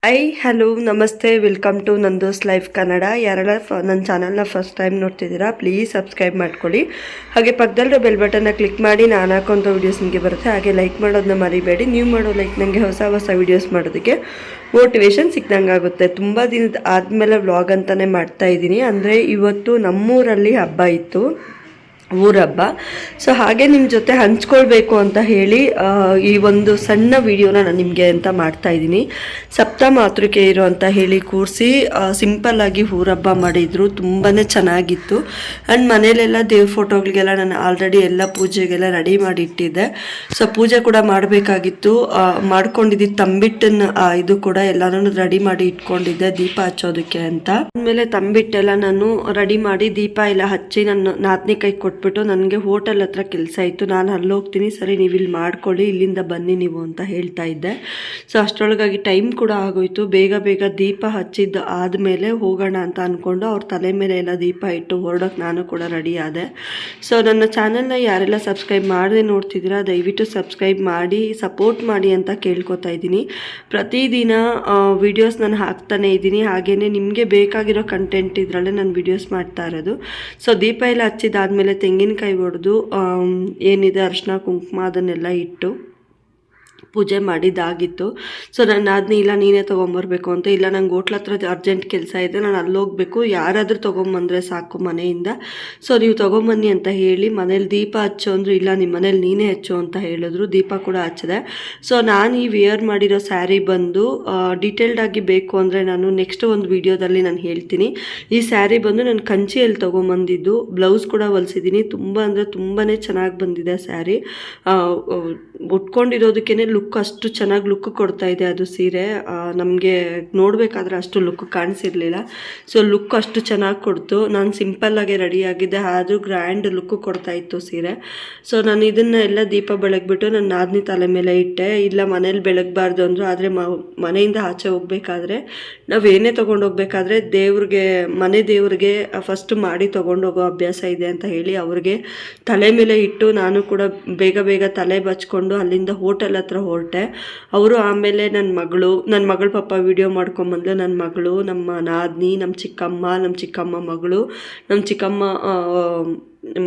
Hello ನಮಸ್ತೆ, welcome to ನಂದೋಸ್ life Kannada. ಯಾರೆಲ್ಲ ನನ್ನ ಚಾನಲ್ನ ಫಸ್ಟ್ ಟೈಮ್ ನೋಡ್ತಿದ್ದೀರಾ ಪ್ಲೀಸ್ ಸಬ್ಸ್ಕ್ರೈಬ್ ಮಾಡ್ಕೊಳ್ಳಿ. ಹಾಗೆ ಪಕ್ಕದಲ್ಲಿರೋ ಬೆಲ್ ಬಟನ್ನ ಕ್ಲಿಕ್ ಮಾಡಿ ನಾನು ಹಾಕೋಂಥ ವೀಡಿಯೋಸ್ ನಿಮಗೆ ಬರುತ್ತೆ. ಹಾಗೆ ಲೈಕ್ ಮಾಡೋದನ್ನ ಮರಿಬೇಡಿ. ನೀವು ಮಾಡೋ ಲೈಕ್ ನನಗೆ ಹೊಸ ವೀಡಿಯೋಸ್ ಮಾಡೋದಕ್ಕೆ ಮೋಟಿವೇಶನ್ ಸಿಕ್ದಂಗೆ ಆಗುತ್ತೆ. ತುಂಬ ದಿನದ ಆದಮೇಲೆ ವ್ಲಾಗ್ ಅಂತಲೇ ಮಾಡ್ತಾಯಿದ್ದೀನಿ. ಅಂದರೆ ಇವತ್ತು ನಮ್ಮೂರಲ್ಲಿ ಹಬ್ಬ ಇತ್ತು, ಊರಬ್ಬ. ಸೊ ಹಾಗೆ ನಿಮ್ಮ ಜೊತೆ ಹಂಚ್ಕೊಳ್ಬೇಕು ಅಂತ ಹೇಳಿ ಈ ಒಂದು ಸಣ್ಣ ವಿಡಿಯೋನ ನಾನು ನಿಮಗೆ ಅಂತ ಮಾಡ್ತಾಯಿದ್ದೀನಿ. ಸಪ್ತ ಮಾತೃಕೆಯರು ಅಂತ ಹೇಳಿ ಕೂರಿಸಿ ಸಿಂಪಲ್ಲಾಗಿ ಊರಬ್ಬ ಮಾಡಿದರು. ತುಂಬಾ ಚೆನ್ನಾಗಿತ್ತು. ಆ್ಯಂಡ್ ಮನೇಲೆಲ್ಲ ದೇವ್ರ ಫೋಟೋಗಳಿಗೆಲ್ಲ ನಾನು ಆಲ್ರೆಡಿ ಎಲ್ಲ ಪೂಜೆಗೆಲ್ಲ ರೆಡಿ ಮಾಡಿ ಇಟ್ಟಿದ್ದೆ. ಸೊ ಪೂಜೆ ಕೂಡ ಮಾಡಬೇಕಾಗಿತ್ತು, ಮಾಡ್ಕೊಂಡಿದ್ದು ತಂಬಿಟ್ಟನ್ನು ಇದು ಕೂಡ ಎಲ್ಲನೂ ರೆಡಿ ಮಾಡಿ ಇಟ್ಕೊಂಡಿದ್ದೆ ದೀಪ ಹಚ್ಚೋದಕ್ಕೆ ಅಂತ. ಆಮೇಲೆ ತಂಬಿಟ್ಟೆಲ್ಲ ನಾನು ರೆಡಿ ಮಾಡಿ ದೀಪ ಎಲ್ಲ ಹಚ್ಚಿ ನನ್ನ ನಾದ್ನಿ ಕೈ ಕೊಟ್ಬಿಟ್ಟು ನನಗೆ ಹೋಟೆಲ್ ಹತ್ರ ಕೆಲಸ ಇತ್ತು, ನಾನು ಅಲ್ಲಿ ಹೋಗ್ತೀನಿ, ಸರಿ ನೀವು ಇಲ್ಲಿ ಮಾಡ್ಕೊಳ್ಳಿ, ಇಲ್ಲಿಂದ ಬನ್ನಿ ನೀವು ಅಂತ ಹೇಳ್ತಾ ಇದ್ದೆ. ಸೊ ಅಷ್ಟರೊಳಗಾಗಿ ಟೈಮ್ ಕೂಡ ಆಗೋಯ್ತು. ಬೇಗ ದೀಪ ಹಚ್ಚಿದ್ದು ಆದಮೇಲೆ ಹೋಗೋಣ ಅಂತ ಅಂದ್ಕೊಂಡು ಅವ್ರ ತಲೆ ಮೇಲೆ ಎಲ್ಲ ದೀಪ ಇಟ್ಟು ಹೊರಡೋಕ್ಕೆ ನಾನು ಕೂಡ ರೆಡಿ ಆದೆ. ಸೊ ನನ್ನ ಚಾನಲ್ನ ಯಾರೆಲ್ಲ ಸಬ್ಸ್ಕ್ರೈಬ್ ಮಾಡದೆ ನೋಡ್ತಿದ್ದೀರಾ ದಯವಿಟ್ಟು ಸಬ್ಸ್ಕ್ರೈಬ್ ಮಾಡಿ ಸಪೋರ್ಟ್ ಮಾಡಿ ಅಂತ ಕೇಳ್ಕೊತಾ ಇದ್ದೀನಿ. ಪ್ರತಿದಿನ ವಿಡಿಯೋಸ್ ನಾನು ಹಾಕ್ತಾನೆ ಇದ್ದೀನಿ. ಹಾಗೆಯೇ ನಿಮಗೆ ಬೇಕಾಗಿರೋ ಕಂಟೆಂಟ್ ಇದರಲ್ಲೇ ನಾನು ವಿಡಿಯೋಸ್ ಮಾಡ್ತಾ ಇರೋದು. ಸೊ ದೀಪ ಎಲ್ಲ ಹಚ್ಚಿದಾದ್ಮೇಲೆ ತೆಂಗಿನಕಾಯಿ ಹೊಡೆದು ಏನಿದೆ ಅರಿಶಿನ ಕುಂಕುಮ ಅದನ್ನೆಲ್ಲ ಇಟ್ಟು ಪೂಜೆ ಮಾಡಿದ್ದಾಗಿತ್ತು. ಸೊ ನಾನು ಅದನ್ನ ಇಲ್ಲ ನೀನೇ ತೊಗೊಂಬರ್ಬೇಕು ಅಂತ, ಇಲ್ಲ ನಂಗೆ ಹೋಟ್ಲ ಹತ್ರ ಅರ್ಜೆಂಟ್ ಕೆಲಸ ಇದೆ, ನಾನು ಅಲ್ಲಿ ಹೋಗ್ಬೇಕು, ಯಾರಾದರೂ ತೊಗೊಂಬಂದರೆ ಸಾಕು ಮನೆಯಿಂದ, ಸೊ ನೀವು ತೊಗೊಂಬನ್ನಿ ಅಂತ ಹೇಳಿ ಮನೇಲಿ ದೀಪ ಹಚ್ಚು ಅಂದರು. ಇಲ್ಲ ನಿಮ್ಮ ಮನೇಲಿ ನೀನೇ ಹಚ್ಚು ಅಂತ ಹೇಳಿದ್ರು. ದೀಪ ಕೂಡ ಹಚ್ಚಿದೆ. ಸೊ ನಾನು ಈ ವೇರ್ ಮಾಡಿರೋ ಸ್ಯಾರಿ ಬಂದು ಡೀಟೇಲ್ಡಾಗಿ ಬೇಕು ಅಂದರೆ ನಾನು ನೆಕ್ಸ್ಟ್ ಒಂದು ವಿಡಿಯೋದಲ್ಲಿ ನಾನು ಹೇಳ್ತೀನಿ. ಈ ಸ್ಯಾರಿ ಬಂದು ನಾನು ಕಂಚಿಯಲ್ಲಿ ತೊಗೊಂಬಂದಿದ್ದು, ಬ್ಲೌಸ್ ಕೂಡ ಹೊಲಿಸಿದ್ದೀನಿ. ತುಂಬ ಅಂದರೆ ತುಂಬಾ ಚೆನ್ನಾಗಿ ಬಂದಿದೆ ಸ್ಯಾರಿ. ಉಟ್ಕೊಂಡಿರೋದಕ್ಕೇ ಲುಕ್ ಅಷ್ಟು ಚೆನ್ನಾಗಿ ಲುಕ್ ಕೊಡ್ತಾ ಇದೆ ಅದು ಸೀರೆ. ನಮಗೆ ನೋಡಬೇಕಾದ್ರೆ ಅಷ್ಟು ಲುಕ್ ಕಾಣಿಸಿರಲಿಲ್ಲ. ಸೊ ಲುಕ್ ಅಷ್ಟು ಚೆನ್ನಾಗಿ ಕೊಡ್ತು. ನಾನು ಸಿಂಪಲ್ಲಾಗೆ ರೆಡಿಯಾಗಿದ್ದೆ, ಆದರೂ ಗ್ರ್ಯಾಂಡ್ ಲುಕ್ ಕೊಡ್ತಾ ಇತ್ತು ಸೀರೆ. ಸೊ ನಾನು ಇದನ್ನು ಎಲ್ಲ ದೀಪ ಬೆಳಗ್ಬಿಟ್ಟು ನನ್ನ ನಾದಿನಿ ತಲೆ ಮೇಲೆ ಇಟ್ಟೆ. ಇಲ್ಲ ಮನೇಲಿ ಬೆಳಗಬಾರ್ದು ಅಂದರು, ಆದರೆ ಮನೆಯಿಂದ ಆಚೆ ಹೋಗ್ಬೇಕಾದ್ರೆ ನಾವೇನೇ ತೊಗೊಂಡೋಗ್ಬೇಕಾದ್ರೆ ಮನೆ ದೇವ್ರಿಗೆ ಫಸ್ಟ್ ಮಾಡಿ ತೊಗೊಂಡೋಗೋ ಅಭ್ಯಾಸ ಇದೆ ಅಂತ ಹೇಳಿ ಅವ್ರಿಗೆ ತಲೆ ಮೇಲೆ ಇಟ್ಟು ನಾನು ಕೂಡ ಬೇಗ ತಲೆ ಬಚ್ಕೊಂಡು ಅಲ್ಲಿಂದ ಹೋಟೆಲ್ ಹತ್ರ ಹೊರಟೆ. ಅವರು ಆಮೇಲೆ ನನ್ನ ಮಗಳು ಪಾಪ ವಿಡಿಯೋ ಮಾಡ್ಕೊಂಬಂದ್ಲು. ನನ್ನ ಮಗಳು, ನಮ್ಮ ನಾದ್ನಿ, ನಮ್ಮ ಚಿಕ್ಕಮ್ಮ ಮಗಳು, ನಮ್ಮ ಚಿಕ್ಕಮ್ಮ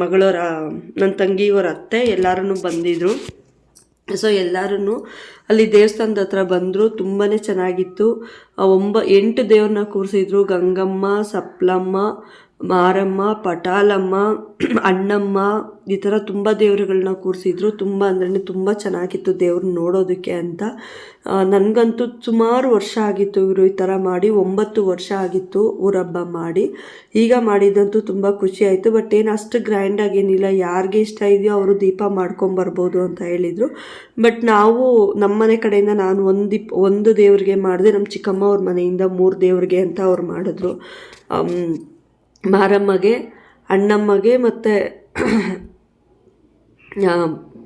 ಮಗಳವರ ನನ್ನ ತಂಗಿಯವರ ಅತ್ತೆ ಎಲ್ಲರೂ ಬಂದಿದ್ರು. ಸೊ ಎಲ್ಲರೂ ಅಲ್ಲಿ ದೇವಸ್ಥಾನದ ಹತ್ರ ಬಂದರು. ತುಂಬಾ ಚೆನ್ನಾಗಿತ್ತು. 8 ದೇವ್ರನ್ನ ಕೂರಿಸಿದ್ರು. ಗಂಗಮ್ಮ, ಸಪ್ಲಮ್ಮ, ಮಾರಮ್ಮ, ಪಟಾಲಮ್ಮ, ಅಣ್ಣಮ್ಮ, ಈ ಥರ ತುಂಬ ದೇವರುಗಳನ್ನ ಕೂರಿಸಿದ್ರು. ತುಂಬ ಅಂದ್ರೆ ತುಂಬ ಚೆನ್ನಾಗಿತ್ತು ದೇವ್ರನ್ನ ನೋಡೋದಕ್ಕೆ ಅಂತ. ನನಗಂತೂ ಸುಮಾರು ವರ್ಷ ಆಗಿತ್ತು ಇವರು ಈ ಥರ ಮಾಡಿ, 9 ವರ್ಷ ಆಗಿತ್ತು ಊರಬ್ಬ ಮಾಡಿ. ಈಗ ಮಾಡಿದಂತೂ ತುಂಬ ಖುಷಿ ಆಯಿತು. ಬಟ್ ಏನು ಅಷ್ಟು ಗ್ರ್ಯಾಂಡಾಗೇನಿಲ್ಲ, ಯಾರಿಗೆ ಇಷ್ಟ ಇದೆಯೋ ಅವರು ದೀಪ ಮಾಡ್ಕೊಂಬರ್ಬೋದು ಅಂತ ಹೇಳಿದರು. ಬಟ್ ನಾವು ನಮ್ಮ ಮನೆ ಕಡೆಯಿಂದ ನಾನು ಒಂದು ದೇವ್ರಿಗೆ ಮಾಡಿದೆ, ನಮ್ಮ ಚಿಕ್ಕಮ್ಮ ಅವ್ರ ಮನೆಯಿಂದ 3 ದೇವ್ರಿಗೆ ಅಂತ ಅವ್ರು ಮಾಡಿದ್ರು. ಮಾರಮ್ಮಗೆ, ಅಣ್ಣಮ್ಮಗೆ ಮತ್ತು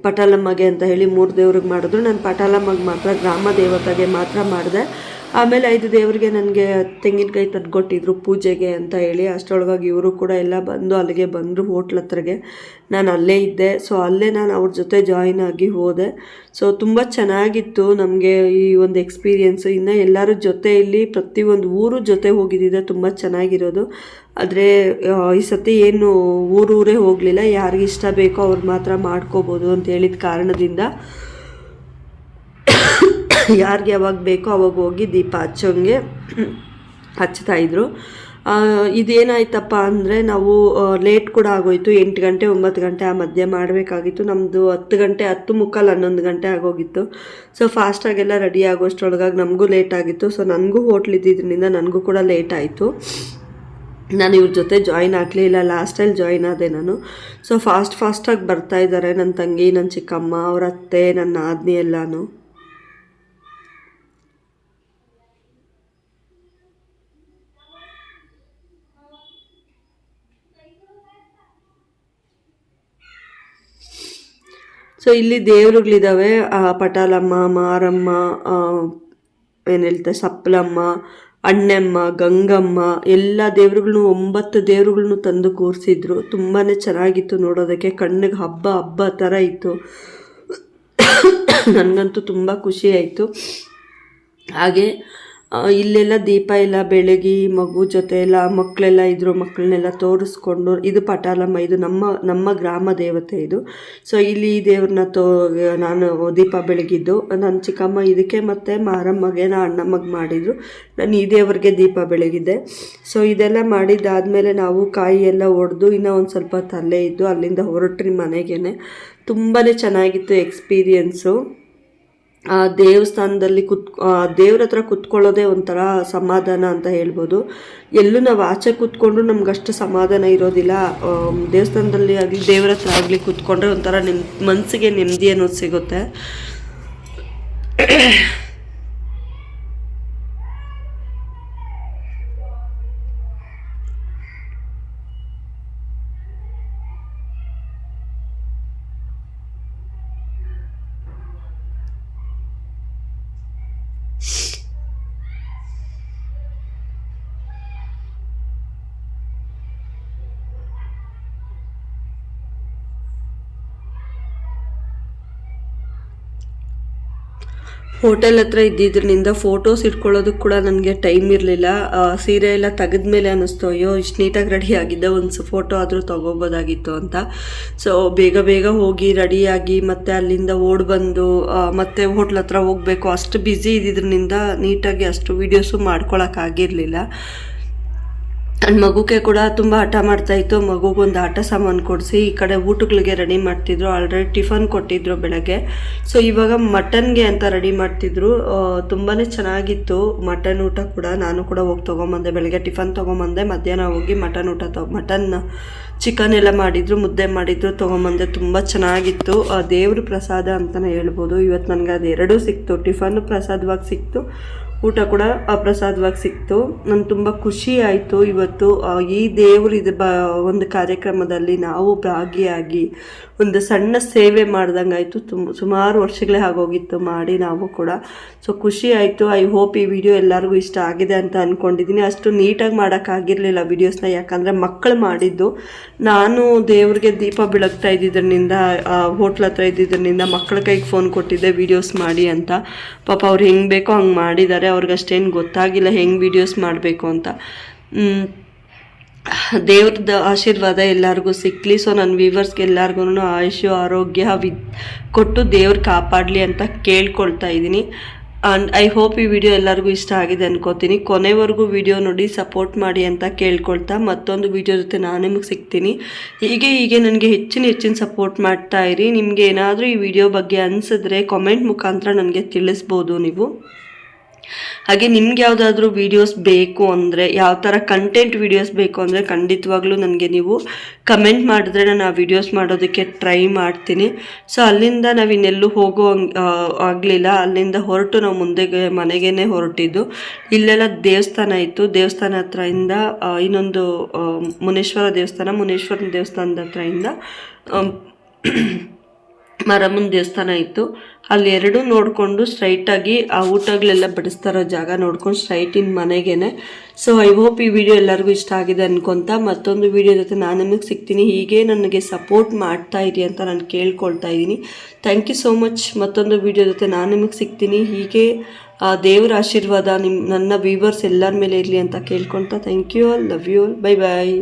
ಪಟಾಲಮ್ಮಗೆ ಅಂತ ಹೇಳಿ 3 ದೇವ್ರಿಗೆ ಮಾಡಿದ್ರು. ನಾನು ಪಟಾಲಮ್ಮಗೆ ಮಾತ್ರ ಗ್ರಾಮ ದೇವತೆಗೆ ಮಾತ್ರ ಮಾಡಿದೆ. ಆಮೇಲೆ 5 ದೇವರಿಗೆ ನನಗೆ ತೆಂಗಿನಕಾಯಿ ತಂದುಕೊಟ್ಟಿದ್ರು ಪೂಜೆಗೆ ಅಂತ ಹೇಳಿ. ಅಷ್ಟರೊಳಗಾಗಿ ಇವರು ಕೂಡ ಎಲ್ಲ ಬಂದು ಅಲ್ಲಿಗೆ ಬಂದರು ಹೋಟ್ಲ್ ಹತ್ರಗೆ. ನಾನು ಅಲ್ಲೇ ಇದ್ದೆ. ಸೊ ಅಲ್ಲೇ ನಾನು ಅವ್ರ ಜೊತೆ ಜಾಯಿನ್ ಆಗಿ ಹೋದೆ. ಸೊ ತುಂಬ ಚೆನ್ನಾಗಿತ್ತು ನಮಗೆ ಈ ಒಂದು ಎಕ್ಸ್ಪೀರಿಯೆನ್ಸು. ಇನ್ನು ಎಲ್ಲರ ಜೊತೆ ಇಲ್ಲಿ ಪ್ರತಿಯೊಂದು ಊರು ಜೊತೆ ಹೋಗಿದ್ದಿದೆ ತುಂಬ ಚೆನ್ನಾಗಿರೋದು. ಆದರೆ ಈ ಸತಿ ಏನು ಊರೇ ಹೋಗಲಿಲ್ಲ, ಯಾರಿಗೆ ಇಷ್ಟ ಬೇಕೋ ಅವ್ರು ಮಾತ್ರ ಮಾಡ್ಕೋಬೋದು ಅಂತ ಹೇಳಿದ ಕಾರಣದಿಂದ ಯಾರಿಗೆ ಯಾವಾಗ ಬೇಕೋ ಅವಾಗ ಹೋಗಿ ದೀಪ ಹಚ್ಚೋಂಗೆ ಹಚ್ತಾಯಿದ್ರು. ಇದೇನಾಯ್ತಪ್ಪ ಅಂದರೆ ನಾವು ಲೇಟ್ ಕೂಡ ಆಗೋಯಿತು. 8 ಗಂಟೆ 9 ಗಂಟೆ ಆ ಮಧ್ಯೆ ಮಾಡಬೇಕಾಗಿತ್ತು. ನಮ್ಮದು 10 ಗಂಟೆ 10:45 11 ಗಂಟೆ ಆಗೋಗಿತ್ತು. ಸೊ ಫಾಸ್ಟಾಗೆಲ್ಲ ರೆಡಿ ಆಗೋಷ್ಟರೊಳಗಾಗಿ ನಮಗೂ ಲೇಟ್ ಆಗಿತ್ತು. ಸೊ ನನಗೂ ಹೋಟ್ಲ್ ಇದ್ದಿದ್ದರಿಂದ ನನಗೂ ಕೂಡ ಲೇಟ್ ಆಯಿತು. ನಾನು ಇವ್ರ ಜೊತೆ ಜಾಯಿನ್ ಆಗಲಿಲ್ಲ, ಲಾಸ್ಟಲ್ಲಿ ಜಾಯಿನ್ ಆದೆ ನಾನು. ಸೊ ಫಾಸ್ಟಾಗಿ ಬರ್ತಾಯಿದ್ದಾರೆ ನನ್ನ ತಂಗಿ, ನನ್ನ ಚಿಕ್ಕಮ್ಮ, ಅವ್ರ ಅತ್ತೆ, ನನ್ನ ನಾದ್ನಿ ಎಲ್ಲನೂ. ಸೊ ಇಲ್ಲಿ ದೇವರುಗಳಿದ್ದಾವೆ, ಪಟಾಲಮ್ಮ, ಮಾರಮ್ಮ, ಏನು ಹೇಳ್ತಾರೆ ಸಪ್ಲಮ್ಮ, ಅಣ್ಣಮ್ಮ, ಗಂಗಮ್ಮ, ಎಲ್ಲ ದೇವ್ರುಗಳನ್ನು 9 ದೇವ್ರುಗಳನ್ನು ತಂದು ಕೂರಿಸಿದ್ರು. ತುಂಬಾ ಚೆನ್ನಾಗಿತ್ತು ನೋಡೋದಕ್ಕೆ, ಕಣ್ಣಿಗೆ ಹಬ್ಬ ಥರ ಇತ್ತು. ನನಗಂತೂ ತುಂಬ ಖುಷಿ ಆಯಿತು. ಹಾಗೆ ಇಲ್ಲೆಲ್ಲ ದೀಪ ಎಲ್ಲ ಬೆಳಗಿ ಮಗು ಜೊತೆ ಎಲ್ಲ ಮಕ್ಕಳೆಲ್ಲ ಇದ್ರು, ಮಕ್ಕಳನ್ನೆಲ್ಲ ತೋರಿಸ್ಕೊಂಡು, ಇದು ಪಟಾಲಮ್ಮ, ಇದು ನಮ್ಮ ಗ್ರಾಮ ದೇವತೆ ಇದು. ಸೊ ಇಲ್ಲಿ ಈ ದೇವ್ರನ್ನ ನಾನು ದೀಪ ಬೆಳಗಿದ್ದು. ನನ್ನ ಚಿಕ್ಕಮ್ಮ ಇದಕ್ಕೆ ಮತ್ತು ಮಾರಮ್ಮಗೆ ಅಣ್ಣಮ್ಮಗೆ ಮಾಡಿದರು. ನಾನು ಈ ದೇವ್ರಿಗೆ ದೀಪ ಬೆಳಗಿದ್ದೆ. ಸೊ ಇದೆಲ್ಲ ಮಾಡಿದ್ದಾದಮೇಲೆ ನಾವು ಕಾಯಿ ಎಲ್ಲ ಒಡೆದು ಇನ್ನೂ ಒಂದು ಸ್ವಲ್ಪ ತಲೆ ಇದ್ದು ಅಲ್ಲಿಂದ ಹೊರಟ್ರಿ ಮನೆಗೇ. ತುಂಬಾ ಚೆನ್ನಾಗಿತ್ತು ಎಕ್ಸ್ಪೀರಿಯೆನ್ಸು. ಆ ದೇವಸ್ಥಾನದಲ್ಲಿ ದೇವ್ರ ಹತ್ರ ಕುತ್ಕೊಳ್ಳೋದೇ ಒಂಥರ ಸಮಾಧಾನ ಅಂತ ಹೇಳ್ಬೋದು. ಎಲ್ಲೂ ನಾವು ಆಚೆ ಕೂತ್ಕೊಂಡ್ರು ನಮ್ಗಷ್ಟು ಸಮಾಧಾನ ಇರೋದಿಲ್ಲ. ದೇವಸ್ಥಾನದಲ್ಲಿ ಆಗಲಿ ದೇವ್ರ ಹತ್ರ ಆಗಲಿ ಕೂತ್ಕೊಂಡ್ರೆ ಒಂಥರ ಮನಸ್ಸಿಗೆ ನೆಮ್ಮದಿ ಅನ್ನೋದು ಸಿಗುತ್ತೆ. ಹೋಟೆಲ್ ಹತ್ರ ಇದ್ದಿದ್ದರಿಂದ ಫೋಟೋಸ್ ಇಟ್ಕೊಳ್ಳೋದಕ್ಕೆ ಕೂಡ ನನಗೆ ಟೈಮ್ ಇರಲಿಲ್ಲ. ಸೀರೆ ಎಲ್ಲ ತೆಗೆದ್ಮೇಲೆ ಅನ್ನಿಸ್ತು, ಅಯ್ಯೋ ಇಷ್ಟು ನೀಟಾಗಿ ರೆಡಿ ಆಗಿದ್ದೆ, ಒಂದು ಫೋಟೋ ಆದರೂ ತೊಗೋಬೋದಾಗಿತ್ತು ಅಂತ. ಸೊ ಬೇಗ ಹೋಗಿ ರೆಡಿಯಾಗಿ ಮತ್ತೆ ಅಲ್ಲಿಂದ ಓಡಿ ಬಂದು ಮತ್ತೆ ಹೋಟ್ಲ್ ಹತ್ರ ಹೋಗಬೇಕು. ಅಷ್ಟು ಬ್ಯುಸಿ ಇದ್ದಿದ್ದರಿಂದ ನೀಟಾಗಿ ಅಷ್ಟು ವೀಡಿಯೋಸು ಮಾಡ್ಕೊಳಕ್ಕಾಗಿರಲಿಲ್ಲ. ನನ್ನ ಮಗುಗೆ ಕೂಡ ತುಂಬ ಹಠ ಮಾಡ್ತಾಯಿತ್ತು. ಮಗುಗೊಂದು ಆಟ ಸಾಮಾನು ಕೊಡಿಸಿ ಈ ಕಡೆ ಊಟಗಳಿಗೆ ರೆಡಿ ಮಾಡ್ತಿದ್ರು. ಆಲ್ರೆಡಿ ಟಿಫನ್ ಕೊಟ್ಟಿದ್ರು ಬೆಳಗ್ಗೆ. ಸೊ ಇವಾಗ ಮಟನ್ಗೆ ಅಂತ ರೆಡಿ ಮಾಡ್ತಿದ್ರು. ತುಂಬಾ ಚೆನ್ನಾಗಿತ್ತು ಮಟನ್ ಊಟ ಕೂಡ. ನಾನು ಕೂಡ ಹೋಗಿ ತೊಗೊಂಬಂದೆ, ಬೆಳಗ್ಗೆ ಟಿಫನ್ ತೊಗೊಂಬಂದೆ, ಮಧ್ಯಾಹ್ನ ಹೋಗಿ ಮಟನ್ ಊಟ ಮಟನ್ ಚಿಕನ್ ಎಲ್ಲ ಮಾಡಿದ್ರು, ಮುದ್ದೆ ಮಾಡಿದ್ರು, ತೊಗೊಂಬಂದೆ. ತುಂಬ ಚೆನ್ನಾಗಿತ್ತು. ದೇವ್ರ ಪ್ರಸಾದ ಅಂತಲೇ ಹೇಳ್ಬೋದು. ಇವತ್ತು ನನಗೆ ಅದು ಎರಡೂ ಸಿಕ್ತು. ಟಿಫನ್ನು ಪ್ರಸಾದವಾಗಿ ಸಿಕ್ತು, ಊಟ ಕೂಡ ಪ್ರಸಾದವಾಗಿ ಸಿಕ್ತು. ನನಗೆ ತುಂಬ ಖುಷಿ ಆಯಿತು ಇವತ್ತು. ಈ ದೇವರು ಒಂದು ಕಾರ್ಯಕ್ರಮದಲ್ಲಿ ನಾವು ಭಾಗಿಯಾಗಿ ಒಂದು ಸಣ್ಣ ಸೇವೆ ಮಾಡ್ದಂಗೆ ಆಯಿತು. ಸುಮಾರು ವರ್ಷಗಳೇ ಆಗೋಗಿತ್ತು ಮಾಡಿ ನಾವು ಕೂಡ. ಸೊ ಖುಷಿ ಆಯಿತು. ಐ ಹೋಪ್ ಈ ವಿಡಿಯೋ ಎಲ್ಲರಿಗೂ ಇಷ್ಟ ಆಗಿದೆ ಅಂತ ಅಂದ್ಕೊಂಡಿದ್ದೀನಿ. ಅಷ್ಟು ನೀಟಾಗಿ ಮಾಡೋಕ್ಕಾಗಿರಲಿಲ್ಲ ವೀಡಿಯೋಸ್ನ, ಯಾಕಂದರೆ ಮಕ್ಕಳು ಮಾಡಿದ್ದು. ನಾನು ದೇವ್ರಿಗೆ ದೀಪ ಬೆಳಗ್ತಾ ಇದ್ದಿದ್ದರಿಂದ, ಹೋಟ್ಲ್ ಹತ್ರ ಇದ್ದಿದ್ದರಿಂದ ಮಕ್ಕಳ ಕೈಗೆ ಫೋನ್ ಕೊಟ್ಟಿದ್ದೆ ವೀಡಿಯೋಸ್ ಮಾಡಿ ಅಂತ. ಪಾಪ ಅವ್ರು ಹೆಂಗೆ ಬೇಕೋ ಹಂಗೆ ಮಾಡಿದ್ದಾರೆ. ಅವ್ರಿಗಷ್ಟೇನು ಗೊತ್ತಾಗಿಲ್ಲ ಹೆಂಗೆ ವೀಡಿಯೋಸ್ ಮಾಡಬೇಕು ಅಂತ. ದೇವ್ರದ್ದು ಆಶೀರ್ವಾದ ಎಲ್ಲರಿಗೂ ಸಿಕ್ಕಲಿ. ಸೊ ನನ್ನ ವ್ಯೂವರ್ಸ್ಗೆ ಎಲ್ಲರಿಗೂ ಆಯುಷು ಆರೋಗ್ಯ ಕೊಟ್ಟು ದೇವ್ರು ಕಾಪಾಡಲಿ ಅಂತ ಕೇಳ್ಕೊಳ್ತಾ ಇದ್ದೀನಿ. ಆ್ಯಂಡ್ ಐ ಹೋಪ್ ಈ ವಿಡಿಯೋ ಎಲ್ಲರಿಗೂ ಇಷ್ಟ ಆಗಿದೆ ಅನ್ಕೋತೀನಿ. ಕೊನೆವರೆಗೂ ವಿಡಿಯೋ ನೋಡಿ ಸಪೋರ್ಟ್ ಮಾಡಿ ಅಂತ ಕೇಳ್ಕೊಳ್ತಾ ಮತ್ತೊಂದು ವಿಡಿಯೋ ಜೊತೆ ನಾನು ನಿಮಗೆ ಸಿಗ್ತೀನಿ. ಹೀಗೆ ನನಗೆ ಹೆಚ್ಚಿನ ಸಪೋರ್ಟ್ ಮಾಡ್ತಾ ಇರಿ. ನಿಮಗೆ ಏನಾದರೂ ಈ ವಿಡಿಯೋ ಬಗ್ಗೆ ಅನಿಸಿದ್ರೆ ಕಾಮೆಂಟ್ ಮುಖಾಂತರ ನನಗೆ ತಿಳಿಸ್ಬೋದು ನೀವು. ಹಾಗೆ ನಿಮ್ಗೆ ಯಾವುದಾದ್ರೂ ವೀಡಿಯೋಸ್ ಬೇಕು ಅಂದರೆ, ಯಾವ ಥರ ಕಂಟೆಂಟ್ ವೀಡಿಯೋಸ್ ಬೇಕು ಅಂದರೆ ಖಂಡಿತವಾಗ್ಲೂ ನನಗೆ ನೀವು ಕಮೆಂಟ್ ಮಾಡಿದ್ರೆ ನಾನು ಆ ವೀಡಿಯೋಸ್ ಮಾಡೋದಕ್ಕೆ ಟ್ರೈ ಮಾಡ್ತೀನಿ. ಸೊ ಅಲ್ಲಿಂದ ನಾವು ಇನ್ನೆಲ್ಲೂ ಆಗಲಿಲ್ಲ. ಅಲ್ಲಿಂದ ಹೊರಟು ನಾವು ಮುಂದೆಗೆ ಮನೆಗೇ ಹೊರಟಿದ್ದು. ಇಲ್ಲೆಲ್ಲ ದೇವಸ್ಥಾನ ಇತ್ತು. ದೇವಸ್ಥಾನ ಹತ್ರದಿಂದ ಇನ್ನೊಂದು ಮುನೇಶ್ವರ ದೇವಸ್ಥಾನದ ಹತ್ರದಿಂದ ಮಾರಮ್ಮನ ದೇವಸ್ಥಾನ ಇತ್ತು. ಅಲ್ಲಿ ಎರಡೂ ನೋಡಿಕೊಂಡು ಸ್ಟ್ರೈಟಾಗಿ ಆ ಊಟಗಳೆಲ್ಲ ಬಡಿಸ್ತಾರೋ ಜಾಗ ನೋಡ್ಕೊಂಡು ಸ್ಟ್ರೈಟ್ ಇನ್ ಮನೆಗೇನೆ. ಸೊ ಐ ಹೋಪ್ ಈ ವಿಡಿಯೋ ಎಲ್ಲರಿಗೂ ಇಷ್ಟ ಆಗಿದೆ ಅನ್ಕೊತ ಮತ್ತೊಂದು ವಿಡಿಯೋ ಜೊತೆ ನಾನು ನಿಮಗೆ ಸಿಗ್ತೀನಿ. ಹೀಗೆ ನನಗೆ ಸಪೋರ್ಟ್ ಮಾಡ್ತಾ ಇರಿ ಅಂತ ನಾನು ಕೇಳ್ಕೊಳ್ತಾ ಇದ್ದೀನಿ. Thank you so much. ಮತ್ತೊಂದು ವಿಡಿಯೋ ಜೊತೆ ನಾನು ನಿಮಗೆ ಸಿಗ್ತೀನಿ. ಹೀಗೆ ದೇವರ ಆಶೀರ್ವಾದ ನನ್ನ ವ್ಯೂವರ್ಸ್ ಎಲ್ಲರ ಮೇಲೆ ಇರಲಿ ಅಂತ ಕೇಳ್ಕೊಳ್ತಾ thank you all, love you all, bye bye.